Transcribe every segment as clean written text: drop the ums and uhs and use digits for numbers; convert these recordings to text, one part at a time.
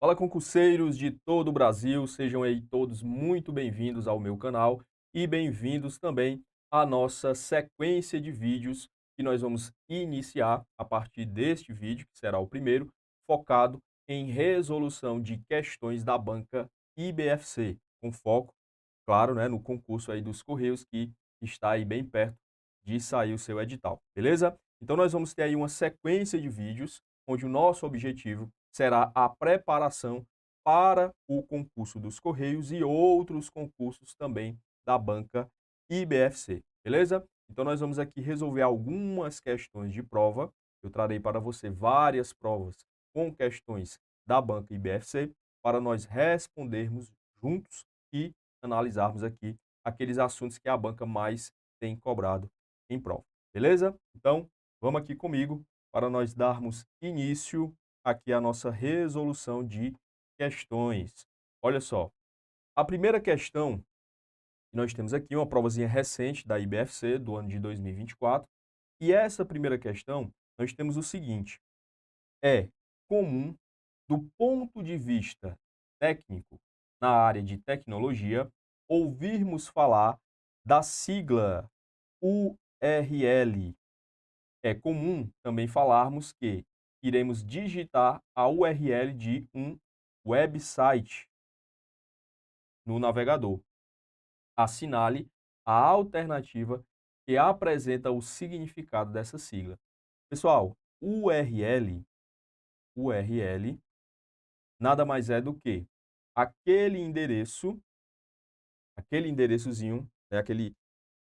Fala concurseiros de todo o Brasil, sejam aí todos muito bem-vindos ao meu canal e bem-vindos também à nossa sequência de vídeos que nós vamos iniciar a partir deste vídeo, que será o primeiro, focado em resolução de questões da banca IBFC, com foco, claro, né, no concurso aí dos Correios que está aí bem perto de sair o seu edital, beleza? Então nós vamos ter aí uma sequência de vídeos onde o nosso objetivo será a preparação para o concurso dos Correios e outros concursos também da banca IBFC, beleza? Então nós vamos aqui resolver algumas questões de prova. Eu trarei para você várias provas com questões da banca IBFC para nós respondermos juntos e analisarmos aqui aqueles assuntos que a banca mais tem cobrado em prova, beleza? Então, vamos aqui comigo para nós darmos início aqui à nossa resolução de questões. Olha só, a primeira questão que nós temos aqui, uma provazinha recente da IBFC, do ano de 2024, e essa primeira questão, nós temos o seguinte: é comum, do ponto de vista técnico, na área de tecnologia, ouvirmos falar da sigla URL. É comum também falarmos que iremos digitar a URL de um website no navegador. Assinale a alternativa que apresenta o significado dessa sigla. Pessoal, URL nada mais é do que aquele endereço, aquele endereçozinho, é aquele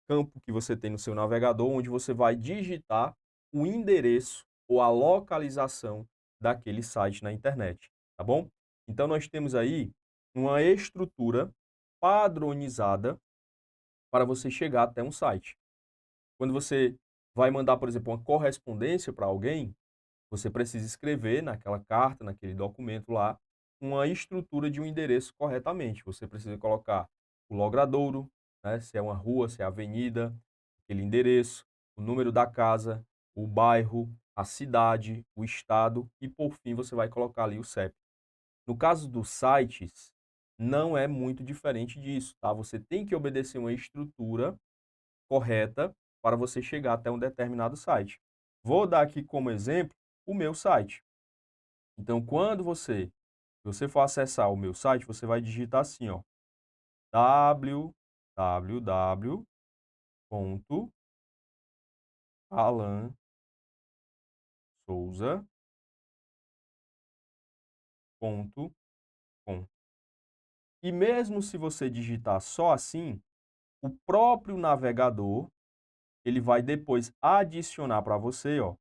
campo que você tem no seu navegador, onde você vai digitar o endereço ou a localização daquele site na internet, tá bom? Então nós temos aí uma estrutura padronizada para você chegar até um site. Quando você vai mandar, por exemplo, uma correspondência para alguém, você precisa escrever naquela carta, naquele documento lá, uma estrutura de um endereço corretamente. Você precisa colocar o logradouro, né, se é uma rua, se é avenida, aquele endereço, o número da casa, o bairro, a cidade, o estado e, por fim, você vai colocar ali o CEP. No caso dos sites, não é muito diferente disso, tá? Você tem que obedecer uma estrutura correta para você chegar até um determinado site. Vou dar aqui como exemplo o meu site. Então, quando você for acessar o meu site, você vai digitar assim, ó, www.alansouza.com. E mesmo se você digitar só assim, o próprio navegador, ele vai depois adicionar para você, ó,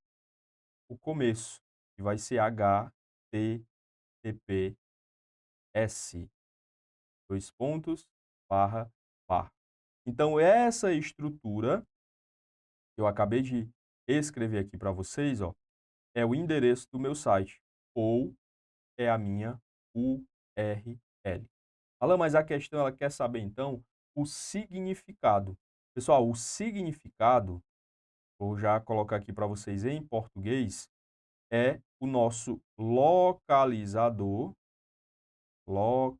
o começo, que vai ser https, dois pontos, barra, barra. Então, essa estrutura que eu acabei de escrever aqui para vocês, ó, é o endereço do meu site ou é a minha URL. Alan, mas a questão ela quer saber então o significado. Pessoal, o significado, vou já colocar aqui para vocês em português, é o nosso localizador, ou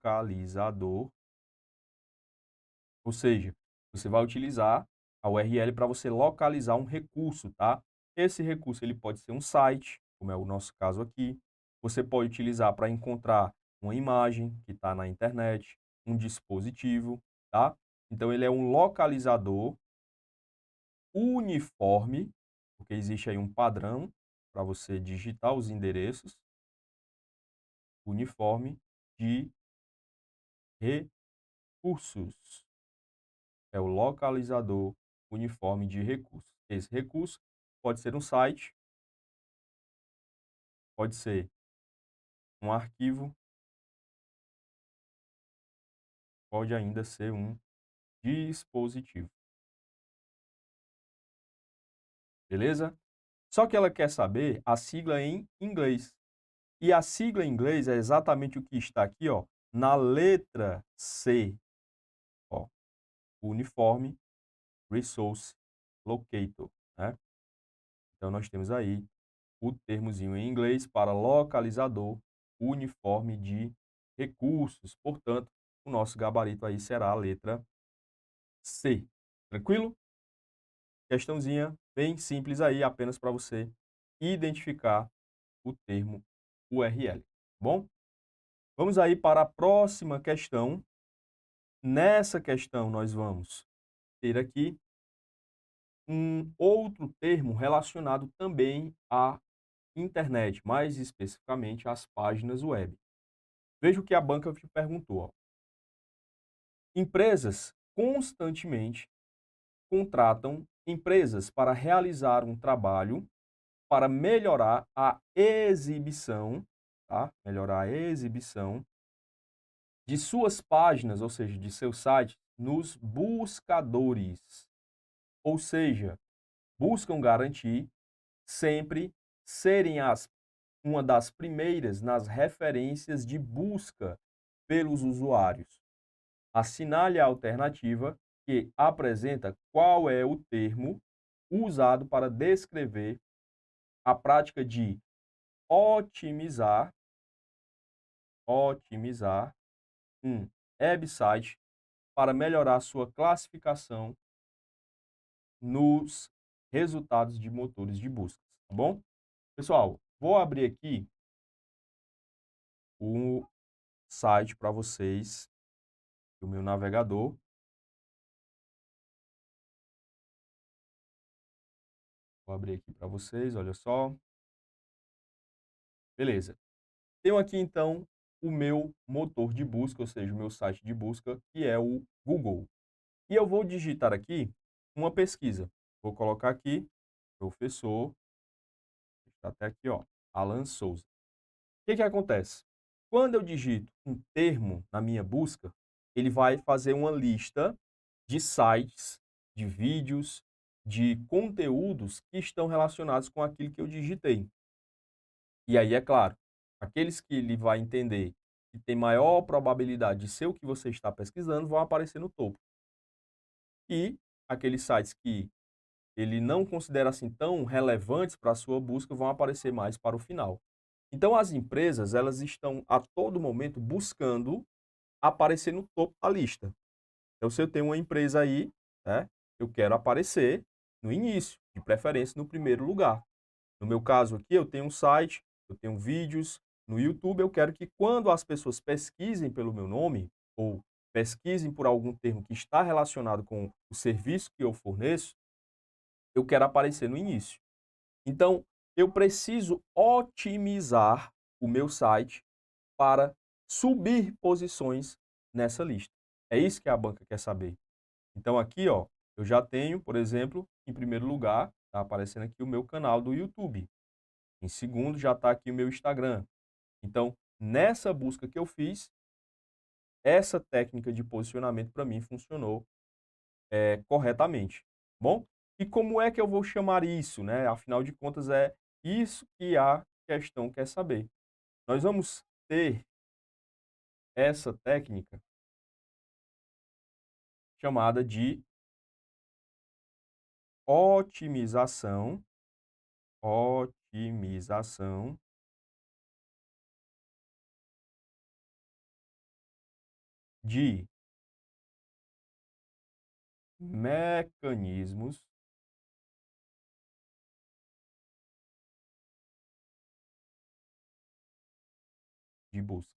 seja, você vai utilizar a URL para você localizar um recurso, tá? Esse recurso ele pode ser um site, como é o nosso caso aqui. Você pode utilizar para encontrar uma imagem que está na internet, um dispositivo, tá? Então ele é um localizador uniforme, porque existe aí um padrão para você digitar os endereços, uniforme de recursos. É o localizador uniforme de recursos. Esse recurso pode ser um site, pode ser um arquivo, pode ainda ser um dispositivo, beleza? Só que ela quer saber a sigla em inglês. E a sigla em inglês é exatamente o que está aqui, ó, na letra C, ó, Uniforme Resource Locator, né? Então nós temos aí o termozinho em inglês para localizador uniforme de recursos. Portanto, o nosso gabarito aí será a letra C. Tranquilo? Questãozinha bem simples aí, apenas para você identificar o termo URL. Bom, vamos aí para a próxima questão. Nessa questão, nós vamos ter aqui um outro termo relacionado também à internet, mais especificamente às páginas web. Veja o que a banca te perguntou. Ó. Empresas constantemente contratam empresas para realizar um trabalho para melhorar a exibição, tá? Melhorar a exibição de suas páginas, ou seja, de seu site, nos buscadores. Ou seja, buscam garantir sempre serem uma das primeiras nas referências de busca pelos usuários. Assinale a alternativa que apresenta qual é o termo usado para descrever a prática de otimizar um website para melhorar sua classificação nos resultados de motores de busca, tá bom? Pessoal, vou abrir aqui o site para vocês, o meu navegador. Vou abrir aqui para vocês, olha só. Beleza. Tenho aqui, então, o meu motor de busca, ou seja, o meu site de busca, que é o Google. E eu vou digitar aqui uma pesquisa. Vou colocar aqui, professor, está até aqui, ó, Alan Souza. O que que acontece? Quando eu digito um termo na minha busca, ele vai fazer uma lista de sites, de vídeos, de conteúdos que estão relacionados com aquilo que eu digitei. E aí, é claro, aqueles que ele vai entender que tem maior probabilidade de ser o que você está pesquisando vão aparecer no topo. E aqueles sites que ele não considera assim tão relevantes para a sua busca vão aparecer mais para o final. Então, as empresas, elas estão a todo momento buscando aparecer no topo da lista. Então, se eu tenho uma empresa aí, né, eu quero aparecer no início, de preferência no primeiro lugar. No meu caso aqui, eu tenho um site, eu tenho vídeos no YouTube, eu quero que quando as pessoas pesquisem pelo meu nome ou pesquisem por algum termo que está relacionado com o serviço que eu forneço, eu quero aparecer no início. Então, eu preciso otimizar o meu site para subir posições nessa lista. É isso que a banca quer saber. Então aqui, ó, eu já tenho, por exemplo, em primeiro lugar, está aparecendo aqui o meu canal do YouTube. Em segundo, já está aqui o meu Instagram. Então, nessa busca que eu fiz, essa técnica de posicionamento para mim funcionou corretamente. Bom, e como é que eu vou chamar isso, né? Afinal de contas, é isso que a questão quer saber. Nós vamos ter essa técnica chamada de otimização, otimização de mecanismos de busca,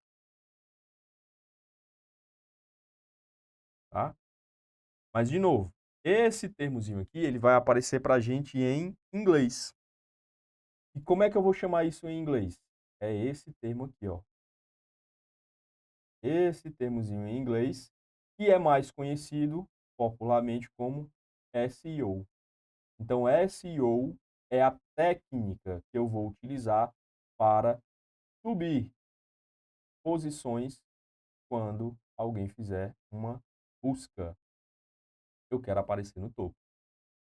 tá? Mas, de novo, esse termozinho aqui, ele vai aparecer para a gente em inglês. E como é que eu vou chamar isso em inglês? É esse termo aqui, ó. Esse termozinho em inglês, que é mais conhecido popularmente como SEO. Então, SEO é a técnica que eu vou utilizar para subir posições quando alguém fizer uma busca. Eu quero aparecer no topo.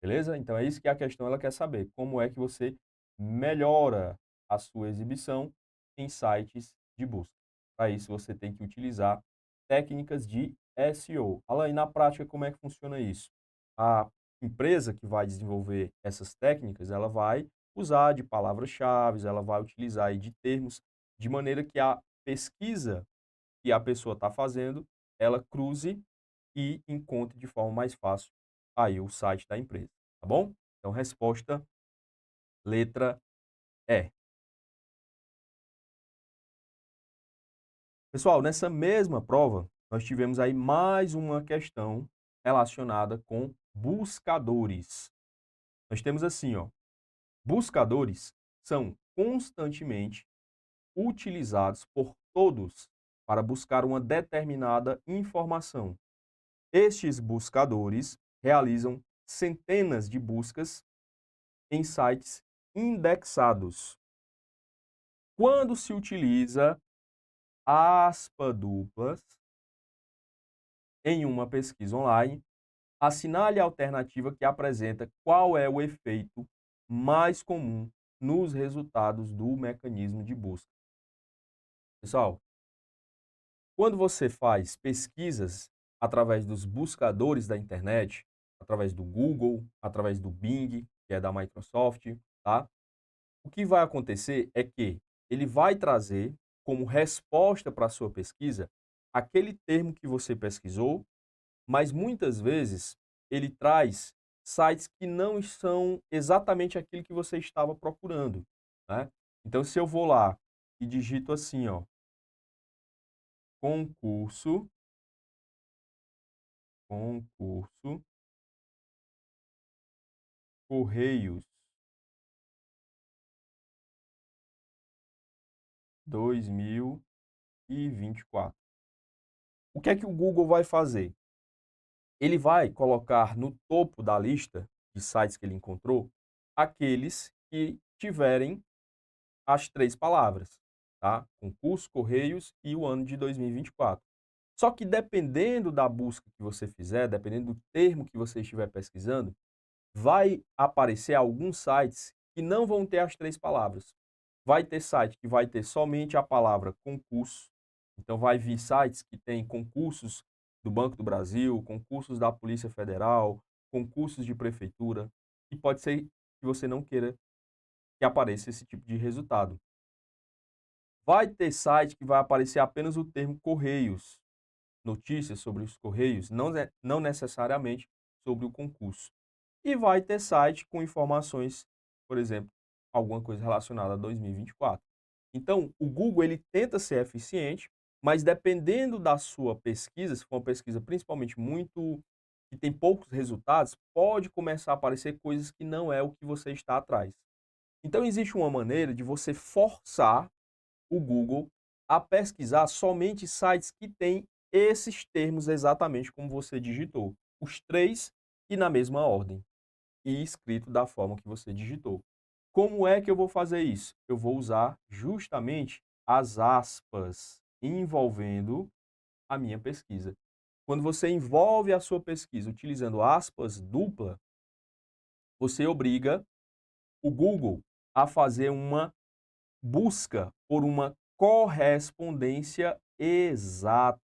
Beleza? Então é isso que a questão ela quer saber. Como é que você melhora a sua exibição em sites de busca? Para isso você tem que utilizar técnicas de SEO. Alan, e na prática como é que funciona isso? A empresa que vai desenvolver essas técnicas, ela vai usar de palavras-chave, ela vai utilizar aí de termos de maneira que a pesquisa que a pessoa está fazendo, ela cruze e encontre de forma mais fácil aí o site da empresa, tá bom? Então, resposta letra E. Pessoal, nessa mesma prova, nós tivemos aí mais uma questão relacionada com buscadores. Nós temos assim, ó, buscadores são constantemente utilizados por todos para buscar uma determinada informação. Estes buscadores realizam centenas de buscas em sites indexados. Quando se utiliza aspas duplas em uma pesquisa online, assinale a alternativa que apresenta qual é o efeito mais comum nos resultados do mecanismo de busca. Pessoal, quando você faz pesquisas através dos buscadores da internet, através do Google, através do Bing, que é da Microsoft, tá? O que vai acontecer é que ele vai trazer como resposta para a sua pesquisa aquele termo que você pesquisou, mas muitas vezes ele traz sites que não são exatamente aquilo que você estava procurando, né? Então, se eu vou lá e digito assim, ó, concurso, concurso, Correios 2024. O que é que o Google vai fazer? Ele vai colocar no topo da lista de sites que ele encontrou aqueles que tiverem as 3 palavras, tá? Concurso, Correios e o ano de 2024. Só que dependendo da busca que você fizer, dependendo do termo que você estiver pesquisando, vai aparecer alguns sites que não vão ter as 3 palavras. Vai ter site que vai ter somente a palavra concurso, então vai vir sites que têm concursos do Banco do Brasil, concursos da Polícia Federal, concursos de prefeitura, e pode ser que você não queira que apareça esse tipo de resultado. Vai ter site que vai aparecer apenas o termo Correios, notícias sobre os Correios, não necessariamente sobre o concurso. E vai ter site com informações, por exemplo, alguma coisa relacionada a 2024. Então, o Google ele tenta ser eficiente, mas dependendo da sua pesquisa, se for uma pesquisa principalmente muito que tem poucos resultados, pode começar a aparecer coisas que não é o que você está atrás. Então, existe uma maneira de você forçar o Google a pesquisar somente sites que têm esses termos exatamente como você digitou, os 3 e na mesma ordem e escrito da forma que você digitou. Como é que eu vou fazer isso? Eu vou usar justamente as aspas envolvendo a minha pesquisa. Quando você envolve a sua pesquisa utilizando aspas dupla, você obriga o Google a fazer uma busca por uma correspondência exata,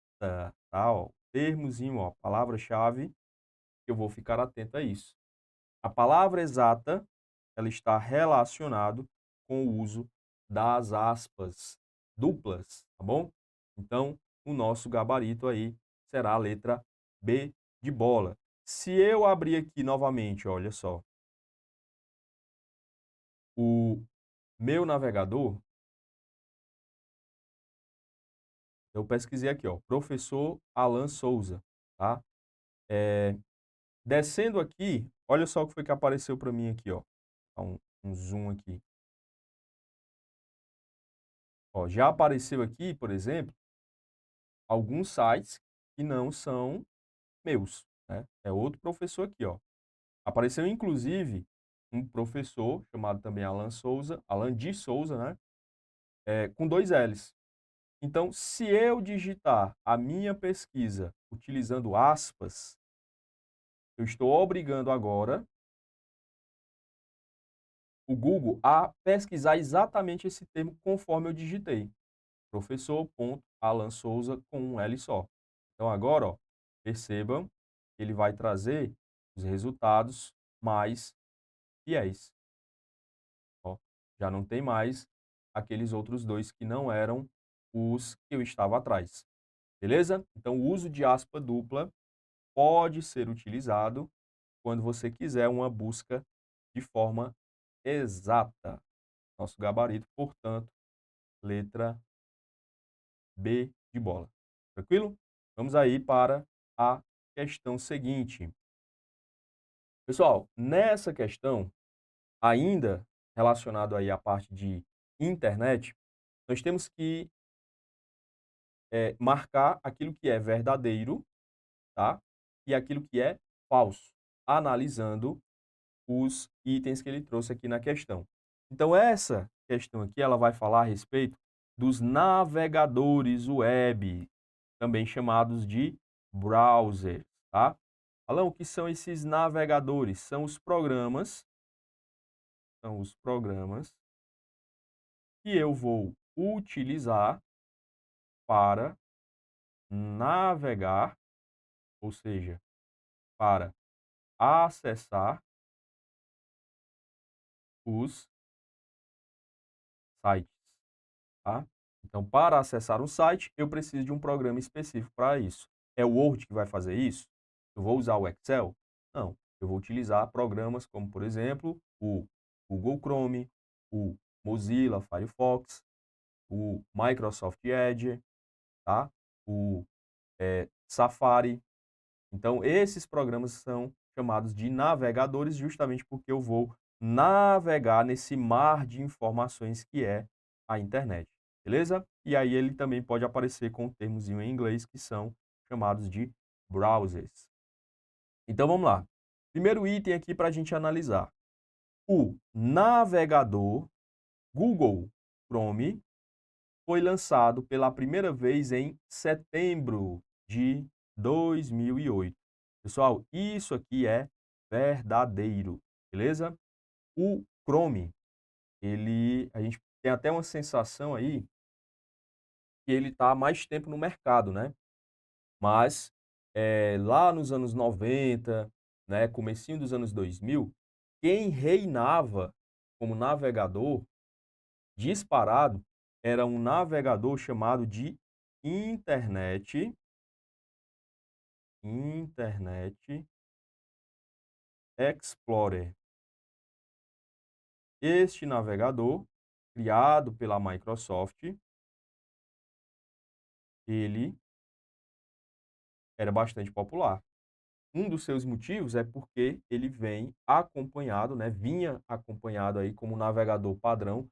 tá? Ó, termozinho, ó, palavra-chave, eu vou ficar atento a isso. A palavra exata, ela está relacionado com o uso das aspas duplas, tá bom? Então, o nosso gabarito aí será a letra B de bola. Se eu abrir aqui novamente, olha só, o meu navegador, eu pesquisei aqui, ó, professor Alan Souza, tá? Descendo aqui, olha só o que foi que apareceu para mim aqui, ó. Dá um zoom aqui. Ó, já apareceu aqui, por exemplo, alguns sites que não são meus, né? É outro professor aqui, ó. Apareceu inclusive um professor chamado também Alan Souza, Alan de Souza, né? Com 2 L's. Então, se eu digitar a minha pesquisa utilizando aspas, eu estou obrigando agora o Google a pesquisar exatamente esse termo conforme eu digitei. Professor Alan Souza com um L só. Então agora, ó, percebam que ele vai trazer os resultados mais fiéis. Ó, já não tem mais aqueles outros dois que não eram os que eu estava atrás, beleza? Então, o uso de aspa dupla pode ser utilizado quando você quiser uma busca de forma exata. Nosso gabarito, portanto, letra B de bola. Tranquilo? Vamos aí para a questão seguinte. Pessoal, nessa questão, ainda relacionado aí à parte de internet, nós temos que marcar aquilo que é verdadeiro, tá? E aquilo que é falso, analisando os itens que ele trouxe aqui na questão. Então, essa questão aqui, ela vai falar a respeito dos navegadores web, também chamados de browsers, tá? Alan, o que são esses navegadores? São os programas que eu vou utilizar para navegar, ou seja, para acessar os sites, tá? Então, para acessar um site, eu preciso de um programa específico para isso. É o Word que vai fazer isso? Eu vou usar o Excel? Não, eu vou utilizar programas como, por exemplo, o Google Chrome, o Mozilla Firefox, o Microsoft Edge, tá? O Safari. Então, esses programas são chamados de navegadores justamente porque eu vou navegar nesse mar de informações que é a internet, beleza? E aí ele também pode aparecer com termos em inglês que são chamados de browsers. Então, vamos lá. Primeiro item aqui para a gente analisar. O navegador Google Chrome foi lançado pela primeira vez em setembro de 2008. Pessoal, isso aqui é verdadeiro, beleza? O Chrome, a gente tem até uma sensação aí que ele está há mais tempo no mercado, né? Mas lá nos anos 90, né, comecinho dos anos 2000, quem reinava como navegador disparado era um navegador chamado de Internet Explorer. Este navegador, criado pela Microsoft, ele era bastante popular. Um dos seus motivos é porque ele vem acompanhado, né, vinha acompanhado aí como navegador padrão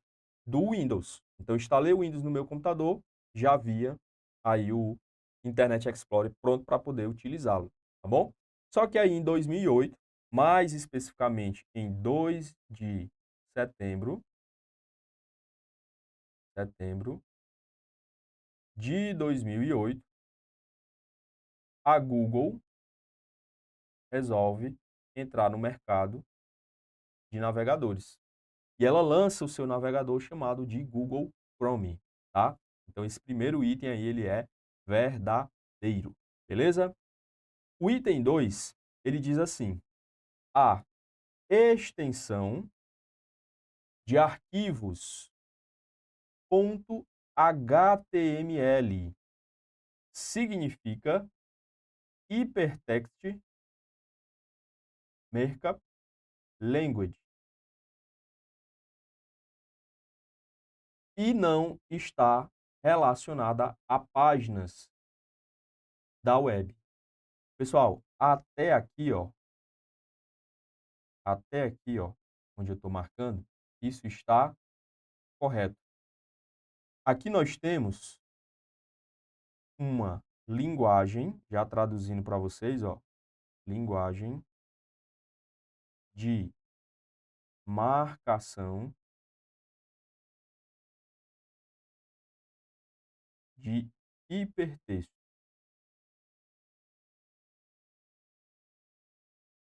do Windows. Então, instalei o Windows no meu computador, já havia aí o Internet Explorer pronto para poder utilizá-lo, tá bom? Só que aí em 2008, mais especificamente em 2 de setembro de 2008, a Google resolve entrar no mercado de navegadores. E ela lança o seu navegador chamado de Google Chrome, tá? Então, esse primeiro item aí, ele é verdadeiro, beleza? O item 2 ele diz assim: a extensão de arquivos .html significa Hypertext Markup Language e não está relacionada a páginas da web. Pessoal, até aqui, ó, onde eu estou marcando, isso está correto. Aqui nós temos uma linguagem, já traduzindo para vocês, ó, linguagem de marcação de hipertexto.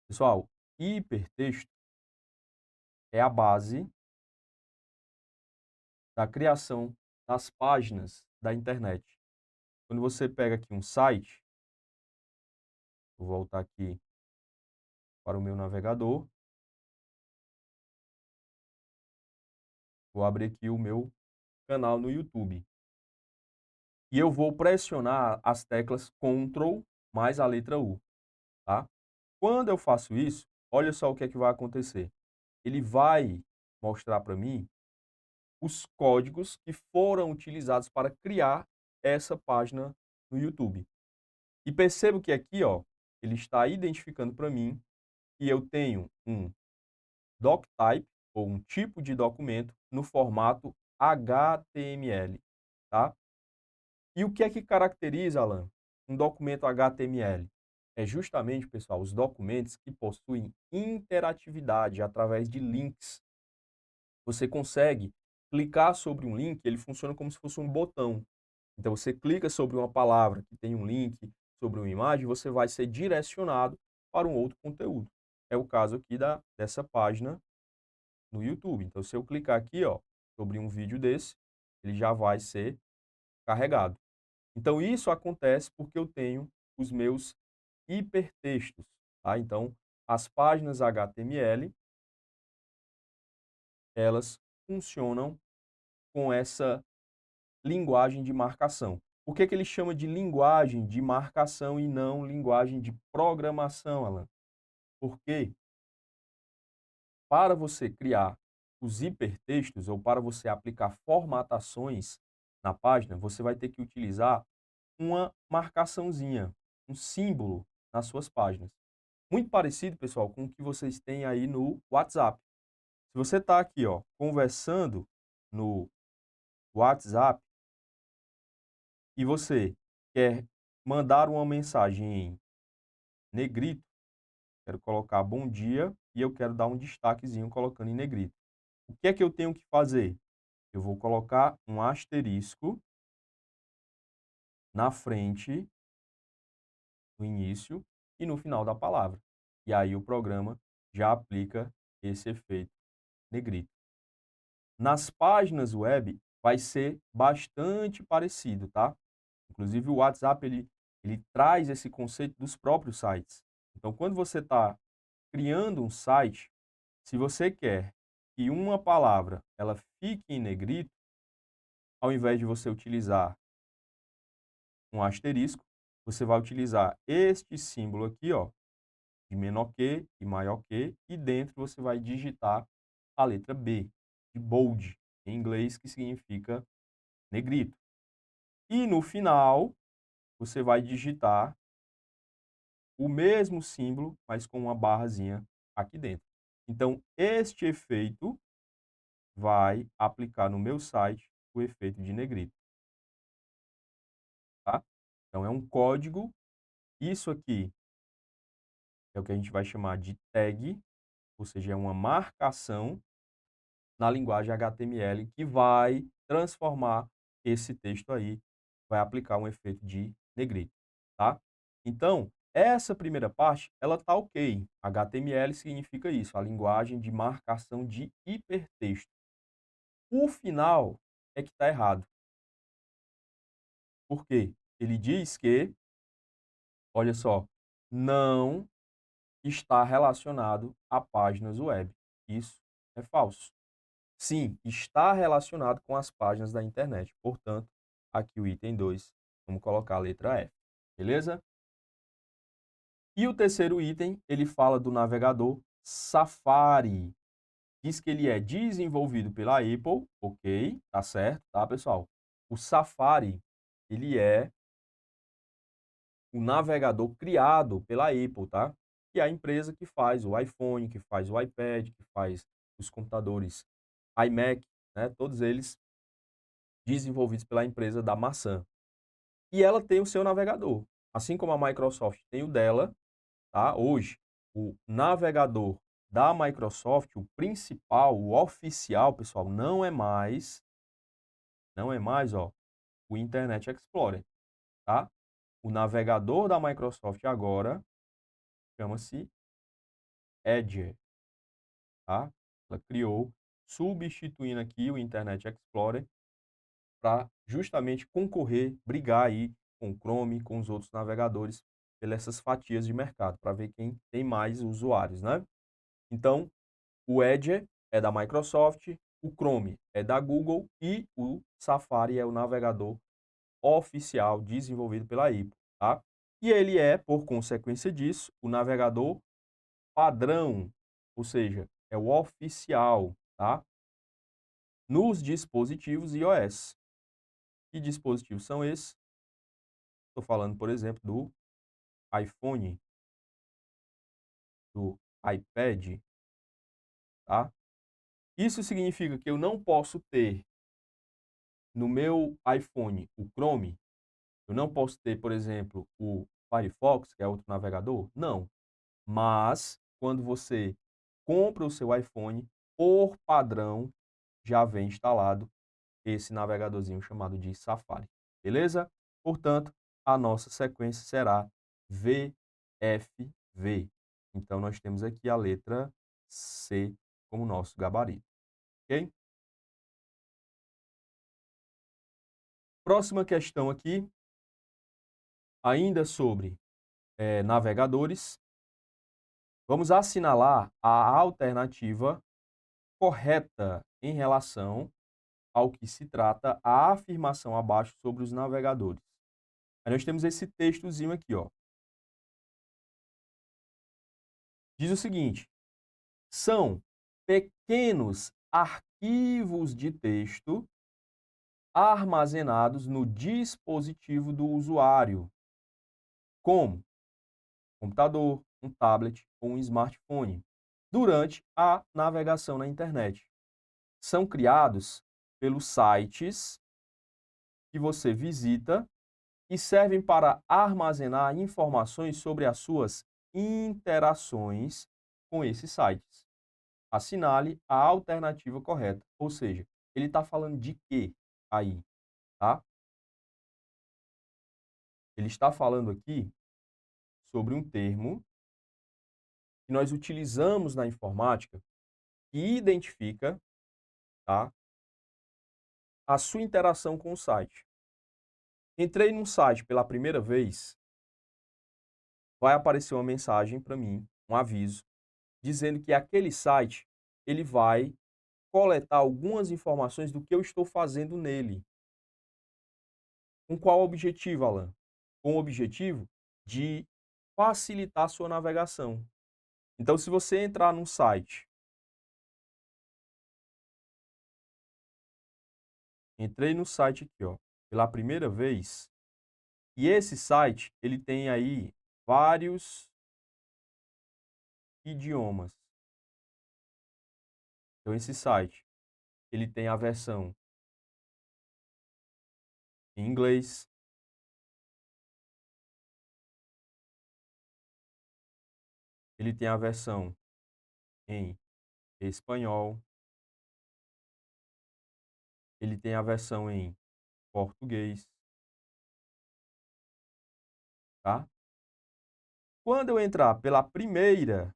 Pessoal, hipertexto é a base da criação das páginas da internet. Quando você pega aqui um site, vou voltar aqui para o meu navegador, vou abrir aqui o meu canal no YouTube. e eu vou pressionar as teclas Ctrl mais a letra U, tá? Quando eu faço isso, olha só o que é que vai acontecer. Ele vai mostrar para mim os códigos que foram utilizados para criar essa página no YouTube. E percebo que aqui, ó, ele está identificando para mim que eu tenho um doctype, ou um tipo de documento, no formato HTML, tá? E o que é que caracteriza, Alan, um documento HTML? É justamente, pessoal, os documentos que possuem interatividade através de links. Você consegue clicar sobre um link, ele funciona como se fosse um botão. Então, você clica sobre uma palavra que tem um link, sobre uma imagem, você vai ser direcionado para um outro conteúdo. É o caso aqui dessa página no YouTube. Então, se eu clicar aqui, ó, sobre um vídeo desse, ele já vai ser carregado. Então, isso acontece porque eu tenho os meus hipertextos, tá? Então, as páginas HTML, elas funcionam com essa linguagem de marcação. Por que que ele chama de linguagem de marcação e não linguagem de programação, Alan? Porque para você criar os hipertextos ou para você aplicar formatações na página, você vai ter que utilizar uma marcaçãozinha, um símbolo nas suas páginas. Muito parecido, pessoal, com o que vocês têm aí no WhatsApp. Se você está aqui, ó, conversando no WhatsApp e você quer mandar uma mensagem em negrito, quero colocar bom dia e eu quero dar um destaquezinho colocando em negrito. O que é que eu tenho que fazer? Eu vou colocar um asterisco na frente, no início e no final da palavra. E aí o programa já aplica esse efeito negrito. Nas páginas web vai ser bastante parecido, tá? Inclusive o WhatsApp ele traz esse conceito dos próprios sites. Então, quando você está criando um site, se você quer que uma palavra ela fique em negrito, ao invés de você utilizar um asterisco, você vai utilizar este símbolo aqui, ó, de menor que e maior que, e dentro você vai digitar a letra B, de bold, em inglês, que significa negrito. E no final, você vai digitar o mesmo símbolo, mas com uma barrazinha aqui dentro. Então, este efeito vai aplicar no meu site o efeito de negrito, tá? Então, é um código. Isso aqui é o que a gente vai chamar de tag, ou seja, é uma marcação na linguagem HTML que vai transformar esse texto aí, vai aplicar um efeito de negrito, tá? Então, essa primeira parte, ela tá ok. HTML significa isso, a linguagem de marcação de hipertexto. O final é que está errado. Por quê? Ele diz que, olha só, não está relacionado a páginas web. Isso é falso. Sim, está relacionado com as páginas da internet. Portanto, aqui o item 2, vamos colocar a letra F. Beleza? E o terceiro item, ele fala do navegador Safari. Diz que ele é desenvolvido pela Apple, ok, tá certo, tá, pessoal? O Safari, ele é o navegador criado pela Apple, tá? Que é a empresa que faz o iPhone, que faz o iPad, que faz os computadores iMac, né? Todos eles desenvolvidos pela empresa da maçã. E ela tem o seu navegador. Assim como a Microsoft tem o dela, tá? Hoje, o navegador da Microsoft, o principal, o oficial, pessoal, não é mais, ó, o Internet Explorer, tá? O navegador da Microsoft agora chama-se Edge, tá? Ela criou, substituindo aqui o Internet Explorer para justamente concorrer, brigar aí com o Chrome, com os outros navegadores, pelas essas fatias de mercado, para ver quem tem mais usuários, né? Então, o Edge é da Microsoft, o Chrome é da Google e o Safari é o navegador oficial desenvolvido pela Apple, tá? E ele é, por consequência disso, o navegador padrão, ou seja, é o oficial, tá? Nos dispositivos iOS. Que dispositivos são esses? Estou falando, por exemplo, do iPhone, do iPad, tá? Isso significa que eu não posso ter no meu iPhone o Chrome, eu não posso ter, por exemplo, o Firefox, que é outro navegador? Não. Mas, quando você compra o seu iPhone, por padrão, já vem instalado esse navegadorzinho chamado de Safari. Beleza? Portanto, a nossa sequência será VFV. Então, nós temos aqui a letra C como nosso gabarito. Ok? Próxima questão aqui, ainda sobre navegadores. Vamos assinalar a alternativa correta em relação ao que se trata a afirmação abaixo sobre os navegadores. Aí nós temos esse textozinho aqui, ó. Diz o seguinte: são pequenos arquivos de texto armazenados no dispositivo do usuário, como computador, um tablet ou um smartphone, durante a navegação na internet. São criados pelos sites que você visita e servem para armazenar informações sobre as suas interações com esses sites. Assinale a alternativa correta. Ou seja, ele está falando de quê aí, tá? Ele está falando aqui sobre um termo que nós utilizamos na informática que identifica, tá, a sua interação com o site. Entrei num site pela primeira vez, vai aparecer uma mensagem para mim, um aviso, dizendo que aquele site ele vai coletar algumas informações do que eu estou fazendo nele. Com qual objetivo, Alan? Com o objetivo de facilitar a sua navegação. Então, se você entrar num site, entrei no site aqui, ó, pela primeira vez, e esse site, ele tem aí vários idiomas. Então, esse site, ele tem a versão em inglês, ele tem a versão em espanhol, ele tem a versão em português, tá? Quando eu entrar pela primeira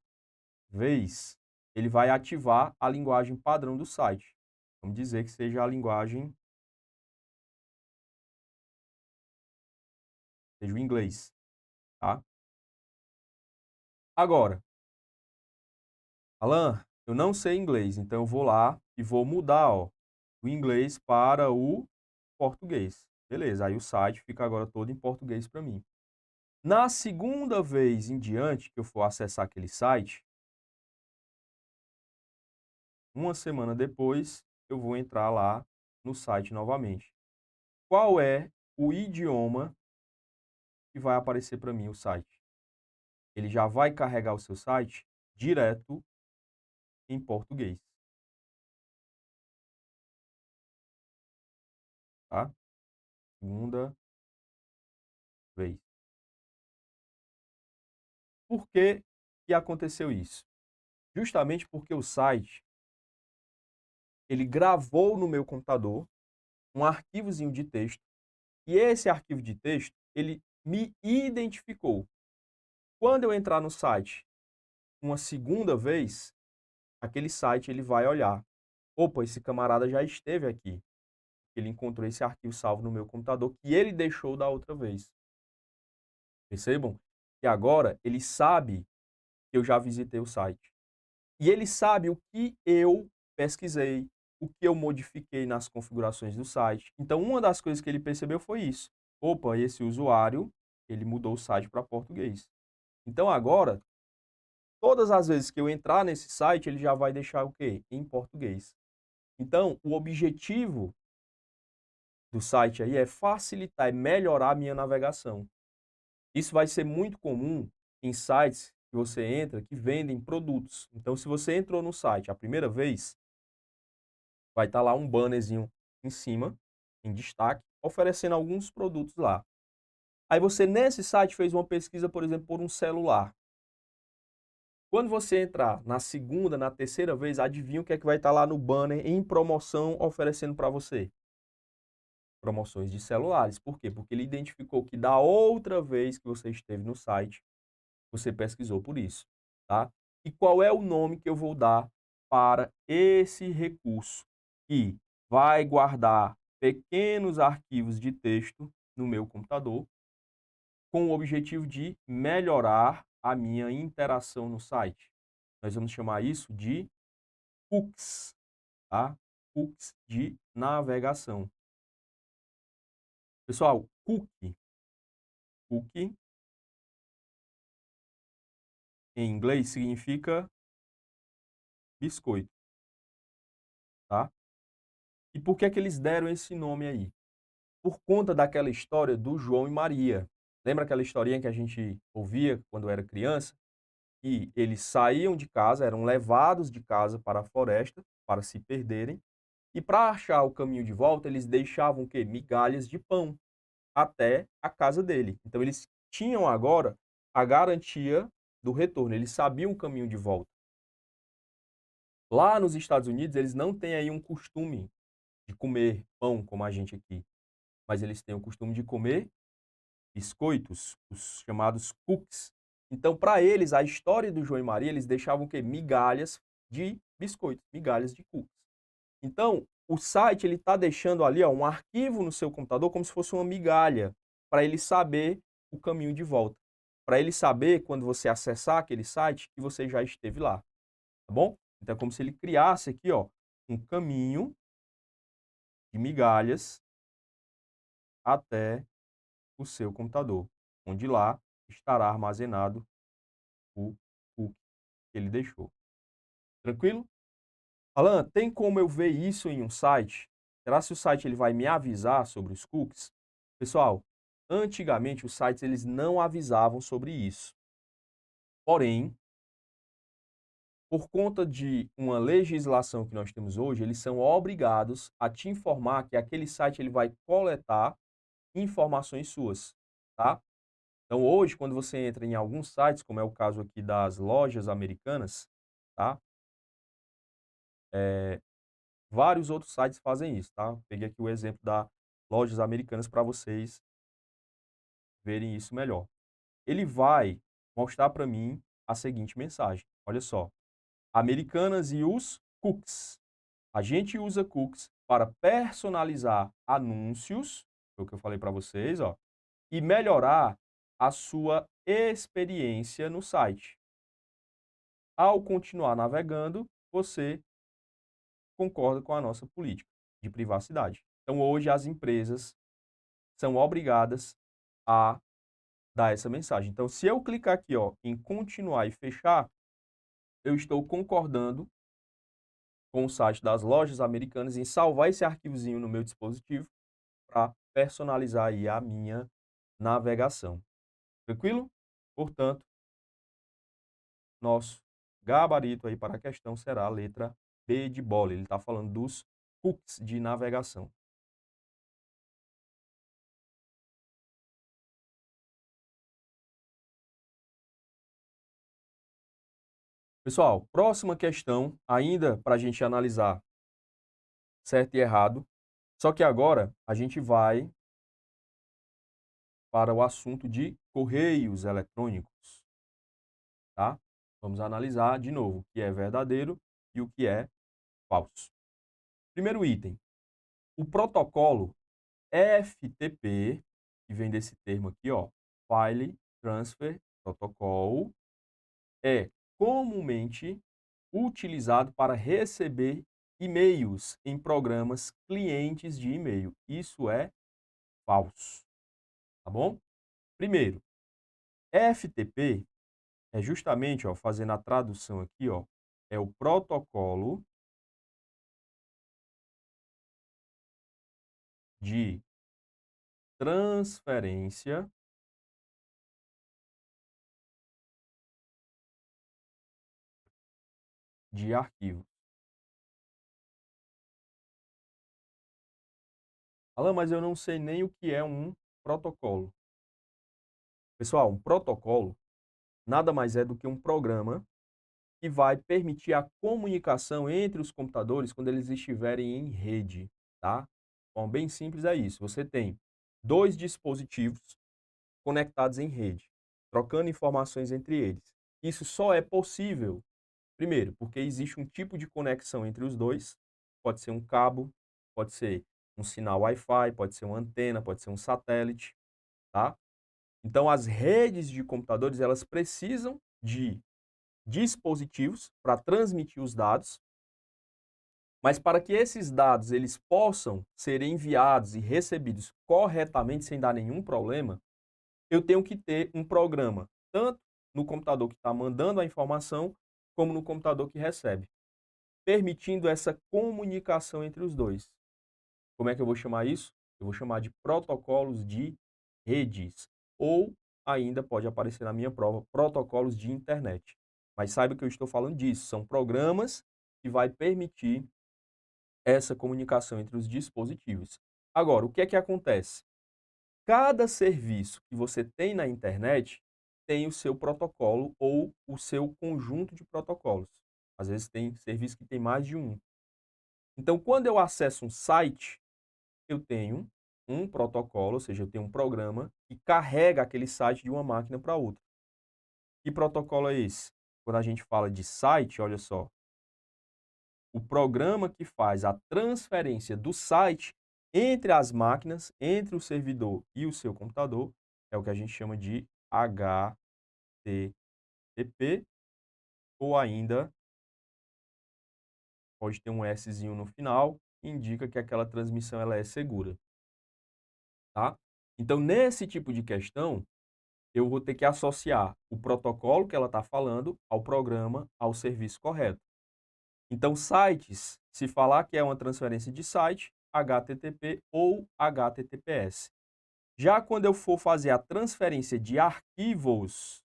vez, ele vai ativar a linguagem padrão do site. Vamos dizer que seja a linguagem, seja o inglês, tá? Agora, Alan, eu não sei inglês, então eu vou lá e vou mudar, ó, o inglês para o português. Beleza, aí o site fica agora todo em português para mim. Na segunda vez em diante que eu for acessar aquele site, uma semana depois, eu vou entrar lá no site novamente. Qual é o idioma que vai aparecer para mim o site? Ele já vai carregar o seu site direto em português, tá? Segunda vez. Por que que aconteceu isso? Justamente porque o site, ele gravou no meu computador um arquivozinho de texto e esse arquivo de texto, ele me identificou. Quando eu entrar no site uma segunda vez, aquele site ele vai olhar. Opa, esse camarada já esteve aqui. Ele encontrou esse arquivo salvo no meu computador que ele deixou da outra vez. Percebam que agora ele sabe que eu já visitei o site. E ele sabe o que eu pesquisei, o que eu modifiquei nas configurações do site. Então, uma das coisas que ele percebeu foi isso. opa, esse usuário, ele mudou o site para português. Então agora, todas as vezes que eu entrar nesse site, ele já vai deixar o quê? Em português. Então, o objetivo do site aí é facilitar, é melhorar a minha navegação. Isso vai ser muito comum em sites que você entra que vendem produtos. Então, se você entrou no site a primeira vez, vai estar lá um bannerzinho em cima, em destaque, oferecendo alguns produtos lá. Aí você, nesse site, fez uma pesquisa, por exemplo, por um celular. Quando você entrar na segunda, na terceira vez, adivinha o que é que vai estar lá no banner em promoção oferecendo para você? Promoções de celulares. Por quê? Porque ele identificou que da outra vez que você esteve no site, você pesquisou por isso, tá? E qual é o nome que eu vou dar para esse recurso que vai guardar pequenos arquivos de texto no meu computador com o objetivo de melhorar a minha interação no site. Nós vamos chamar isso de cookies, tá? Cookies de navegação. Pessoal, cookie em inglês significa biscoito, tá? E por que é que eles deram esse nome aí? Por conta daquela história do João e Maria. Lembra aquela historinha que a gente ouvia quando era criança? Que eles saíam de casa, eram levados de casa para a floresta para se perderem, e para achar o caminho de volta, eles deixavam o quê? Migalhas de pão até a casa dele. Então eles tinham agora a garantia do retorno, eles sabiam o caminho de volta. Lá nos Estados Unidos, eles não têm aí um costume de comer pão como a gente aqui, mas eles têm o costume de comer biscoitos, os chamados cookies. Então, para eles, a história do João e Maria, eles deixavam o quê? Migalhas de biscoitos, migalhas de cookies. Então, o site ele está deixando ali ó, um arquivo no seu computador como se fosse uma migalha, para ele saber o caminho de volta. Para ele saber, quando você acessar aquele site, que você já esteve lá. Tá bom? Então, é como se ele criasse aqui ó, um caminho de migalhas até o seu computador, onde lá estará armazenado o cookie que ele deixou. Tranquilo? Alan, tem como eu ver isso em um site? Será que o site ele vai me avisar sobre os cookies? Pessoal, antigamente os sites eles não avisavam sobre isso. Porém, por conta de uma legislação que nós temos hoje, eles são obrigados a te informar que aquele site ele vai coletar informações suas, tá? Então, hoje, quando você entra em alguns sites, como é o caso aqui das lojas americanas, tá? Vários outros sites fazem isso, tá? Peguei aqui o exemplo da lojas americanas para vocês verem isso melhor. Ele vai mostrar para mim a seguinte mensagem. Olha só. Americanas e os cookies. A gente usa cookies para personalizar anúncios, foi o que eu falei para vocês, ó, e melhorar a sua experiência no site. Ao continuar navegando, você concorda com a nossa política de privacidade. Então, hoje, as empresas são obrigadas a dar essa mensagem. Então, se eu clicar aqui ó, em continuar e fechar, eu estou concordando com o site das lojas americanas em salvar esse arquivozinho no meu dispositivo para personalizar aí a minha navegação. Tranquilo? Portanto, nosso gabarito aí para a questão será a letra B de bola. Ele está falando dos cookies de navegação. Pessoal, próxima questão, ainda para a gente analisar certo e errado. Só que agora a gente vai para o assunto de correios eletrônicos, tá? Vamos analisar de novo o que é verdadeiro e o que é falso. Primeiro item, o protocolo FTP, que vem desse termo aqui, ó, File Transfer Protocol, é comumente utilizado para receber e-mails em programas clientes de e-mail. Isso é falso. tá bom? Primeiro, FTP é justamente, ó, fazendo a tradução aqui, ó, é o protocolo de transferência de arquivos. Alan, mas eu não sei nem o que é um protocolo. Pessoal, um protocolo nada mais é do que um programa que vai permitir a comunicação entre os computadores quando eles estiverem em rede, tá? Bom, bem simples é isso. Você tem dois dispositivos conectados em rede, trocando informações entre eles. Isso só é possível, primeiro, porque existe um tipo de conexão entre os dois. Pode ser um cabo, pode ser um sinal Wi-Fi, pode ser uma antena, pode ser um satélite, tá? Então, as redes de computadores, elas precisam de dispositivos para transmitir os dados, mas para que esses dados eles possam ser enviados e recebidos corretamente sem dar nenhum problema, eu tenho que ter um programa, tanto no computador que está mandando a informação, como no computador que recebe, permitindo essa comunicação entre os dois. Como é que eu vou chamar isso? Eu vou chamar de protocolos de redes, ou ainda pode aparecer na minha prova, protocolos de internet. Mas saiba que eu estou falando disso, são programas que vai permitir essa comunicação entre os dispositivos. Agora, o que é que acontece? Cada serviço que você tem na internet tem o seu protocolo ou o seu conjunto de protocolos. Às vezes tem serviço que tem mais de um. Então, quando eu acesso um site, eu tenho um protocolo, ou seja, eu tenho um programa que carrega aquele site de uma máquina para outra. Que protocolo é esse? Quando a gente fala de site, olha só, o programa que faz a transferência do site entre as máquinas, entre o servidor e o seu computador, é o que a gente chama de HTTP, ou ainda pode ter um Szinho no final, que indica que aquela transmissão ela é segura, tá? Então, nesse tipo de questão, eu vou ter que associar o protocolo que ela está falando ao programa, ao serviço correto. Então, sites, se falar que é uma transferência de site, HTTP ou HTTPS. Já quando eu for fazer a transferência de arquivos,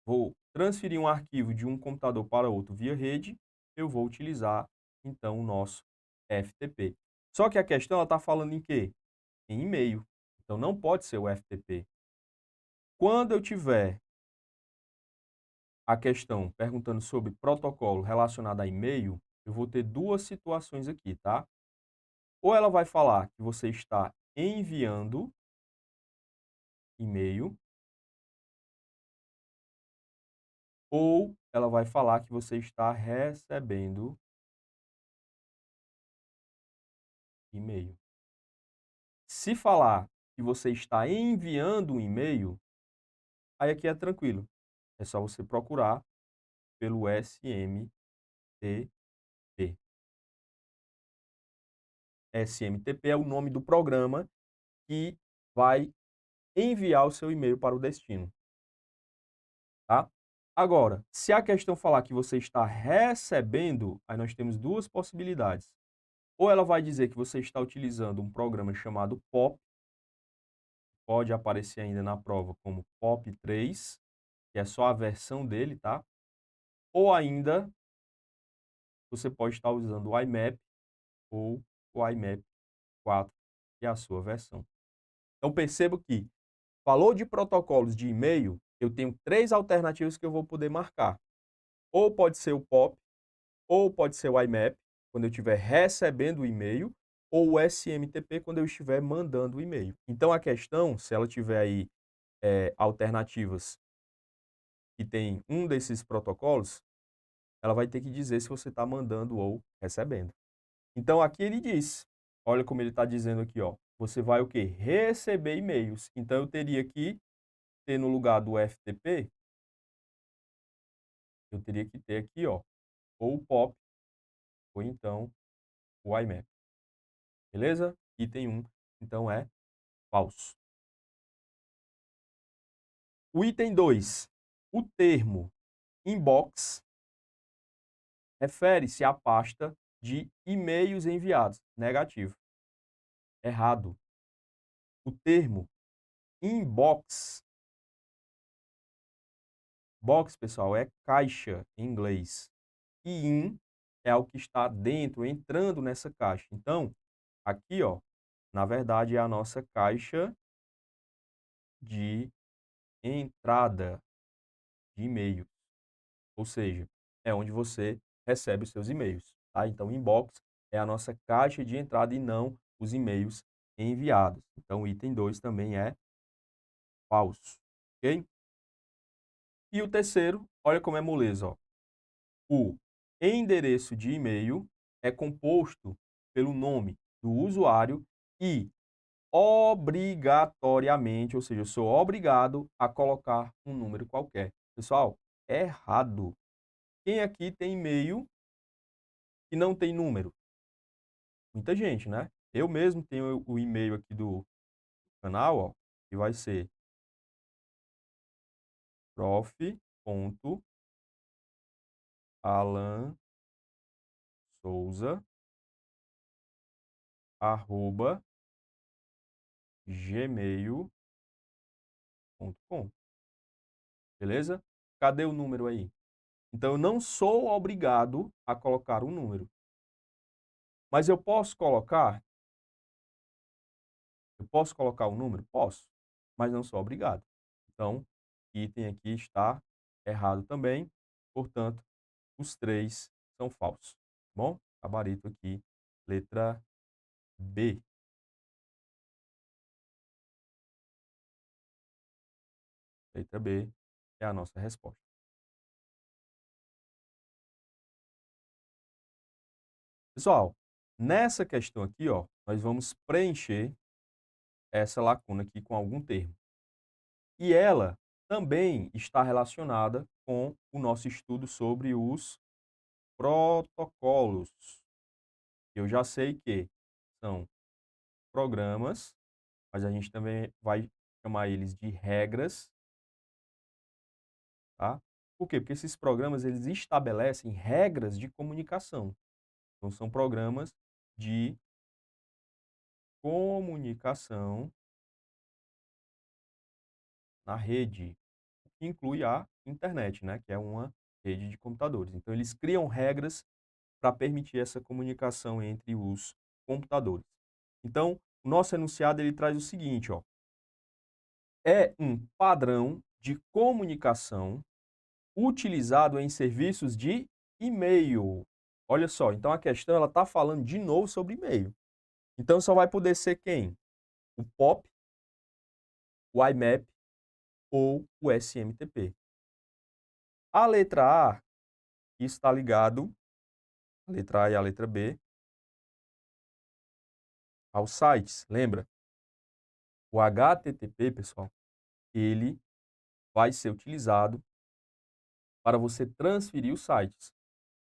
vou transferir um arquivo de um computador para outro via rede, eu vou utilizar, então, o nosso FTP. Só que a questão está falando em quê? Em e-mail. Então, não pode ser o FTP. Quando eu tiver a questão perguntando sobre protocolo relacionado a e-mail, eu vou ter duas situações aqui, tá? Ou ela vai falar que você está enviando e-mail, ou ela vai falar que você está recebendo e-mail. Se falar que você está enviando um e-mail, aí aqui é tranquilo. É só você procurar pelo SMTP. SMTP é o nome do programa que vai enviar o seu e-mail para o destino, tá? Agora, se a questão falar que você está recebendo, aí nós temos duas possibilidades. Ou ela vai dizer que você está utilizando um programa chamado POP, pode aparecer ainda na prova como POP3, que é só a versão dele, tá? Ou ainda você pode estar usando o IMAP ou o IMAP 4, que é a sua versão. Então perceba que falou de protocolos de e-mail, eu tenho três alternativas que eu vou poder marcar. Ou pode ser o POP, ou pode ser o IMAP, quando eu estiver recebendo o e-mail, ou o SMTP, quando eu estiver mandando o e-mail. Então, a questão, se ela tiver aí alternativas que tem um desses protocolos, ela vai ter que dizer se você está mandando ou recebendo. Então, aqui ele diz, olha como ele está dizendo aqui, ó, você vai o quê? Receber e-mails. Então, eu teria que ter no lugar do FTP, eu teria que ter aqui, ó, ou o POP, ou então o IMAP. Beleza? Item 1, então é falso. O item 2, o termo inbox refere-se à pasta de e-mails enviados. Negativo. Errado. O termo inbox, box, pessoal, é caixa em inglês. E in é algo que está dentro, entrando nessa caixa. Então, aqui, ó, na verdade, é a nossa caixa de entrada de e-mail. Ou seja, é onde você recebe os seus e-mails, tá? Então, inbox é a nossa caixa de entrada e não os e-mails enviados. Então, o item 2 também é falso, ok? E o terceiro, olha como é moleza, ó. O endereço de e-mail é composto pelo nome do usuário e obrigatoriamente, ou seja, eu sou obrigado a colocar um número qualquer. Pessoal, é errado. Quem aqui tem e-mail que não tem número? Muita gente, né? Eu mesmo tenho o e-mail aqui do canal, ó, que vai ser prof.alansouza@gmail.com. Beleza? Cadê o número aí? Então, eu não sou obrigado a colocar um número. Mas eu posso colocar um número? Posso, mas não sou obrigado. Então, o item aqui está errado também, portanto, os três são falsos. Tá bom? Gabarito aqui, letra B. Letra B é a nossa resposta. Pessoal, nessa questão aqui, ó, nós vamos preencher essa lacuna aqui com algum termo. E ela também está relacionada com o nosso estudo sobre os protocolos. Eu já sei que são programas, mas a gente também vai chamar eles de regras, tá? Por quê? Porque esses programas eles estabelecem regras de comunicação. Então são programas de comunicação na rede, que inclui a internet, né, que é uma rede de computadores. Então eles criam regras para permitir essa comunicação entre os computadores. Então, o nosso enunciado ele traz o seguinte, ó, é um padrão de comunicação utilizado em serviços de e-mail. Olha só, então a questão ela está falando de novo sobre e-mail. Então só vai poder ser quem? O POP, o IMAP ou o SMTP. A letra A está ligado, a letra A e a letra B, aos sites. Lembra? O HTTP, pessoal, ele vai ser utilizado para você transferir os sites.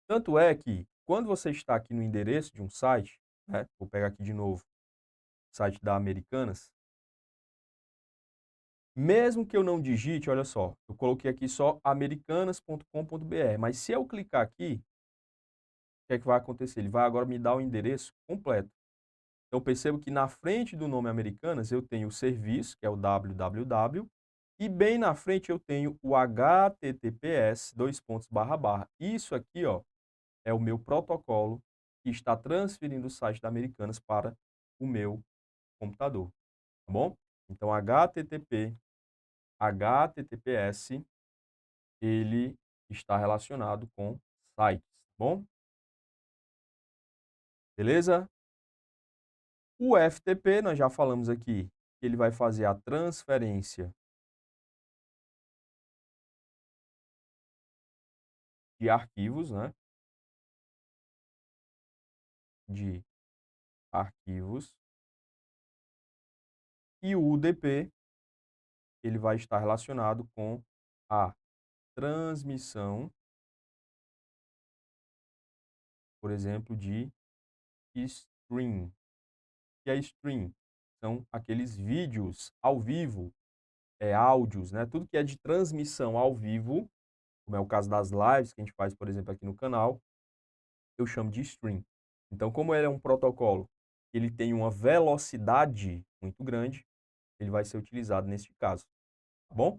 Tanto é que, quando você está aqui no endereço de um site, né, vou pegar aqui de novo o site da Americanas, mesmo que eu não digite, olha só, eu coloquei aqui só americanas.com.br, mas se eu clicar aqui, o que é que vai acontecer? Ele vai agora me dar o endereço completo. Então, percebo que na frente do nome Americanas eu tenho o serviço, que é o www, e bem na frente eu tenho o https, dois pontos, barra, barra. Isso aqui, ó, é o meu protocolo que está transferindo o site da Americanas para o meu computador, tá bom? Então, HTTPS, ele está relacionado com sites, tá bom? Beleza? O FTP, nós já falamos aqui, que ele vai fazer a transferência de arquivos, né? De arquivos. E o UDP, ele vai estar relacionado com a transmissão, por exemplo, de stream. E a stream são aqueles vídeos ao vivo áudios, né, tudo que é de transmissão ao vivo, como é o caso das lives que a gente faz, por exemplo, aqui no canal, eu chamo de stream. Então, como ele é um protocolo, ele tem uma velocidade muito grande, ele vai ser utilizado neste caso, tá bom?